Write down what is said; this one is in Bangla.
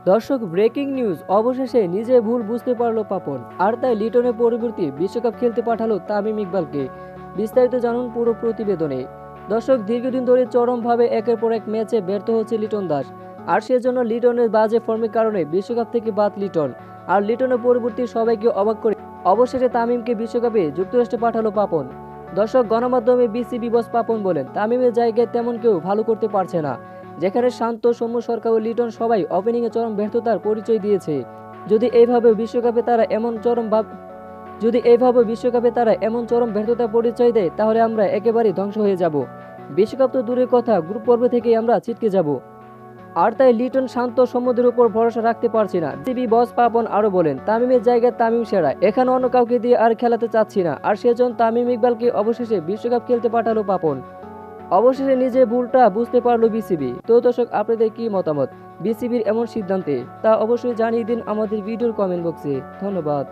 দর্শক, ব্রেকিং নিউজ, অবশেষে নিজে ভুল বুঝতে পারলো পাপন, আর তাই লিটনের পরিবর্তে বিশ্বকাপ খেলতে পাঠালো তামিম ইকবালকে। বিস্তারিত জানুন পুরো প্রতিবেদনে। দর্শক, দীর্ঘদিন ধরে চরমভাবে একের পর এক ম্যাচে ব্যর্থ হচ্ছে লিটন দাস, আর সেজন্য লিটনের বাজে ফর্মের কারণে বিশ্বকাপ থেকে বাদ লিটন। আর লিটনের পরিবর্তে সবাইকে অবাক করে অবশেষে তামিমকে বিশ্বকাপে যুক্তরাষ্ট্রে পাঠালো পাপন। দর্শক, গণমাধ্যমে বিসিবি বস পাপন বলেন, তামিমের জায়গায় তেমন কেউ ভালো করতে পারছে না। যেখানে শান্ত, সৌম্য সরকার ও লিটন সবাই ওপেনিংয়ে চরম ব্যর্থতার পরিচয় দিয়েছে। যদি এইভাবে বিশ্বকাপে তারা এমন চরম ব্যর্থতার পরিচয় দেয়, তাহলে আমরা একেবারেই ধ্বংস হয়ে যাব। বিশ্বকাপ তো দূরের কথা, গ্রুপ পর্ব থেকেই আমরা ছিটকে যাব। আর তাই লিটন, শান্ত, সৌম্যদের উপর ভরসা রাখতে পারছি না। বিসিবি বস পাপন আরো বলেন, তামিমের জায়গায় তামিম সেরা, এখানে অন্য কাউকে দিয়ে আর খেলাতে চাচ্ছি না। আর সেজন্য তামিম ইকবালকে অবশেষে বিশ্বকাপ খেলতে পাঠালো পাপন। অবশেষে নিজে ভুলটা বুঝতে পারলো বিসিবি। তো দর্শক, আপনাদের কি মতামত বিসিবির এমন সিদ্ধান্তে, তা অবশ্যই জানিয়ে দিন আমাদের ভিডিওর কমেন্ট বক্সে। ধন্যবাদ।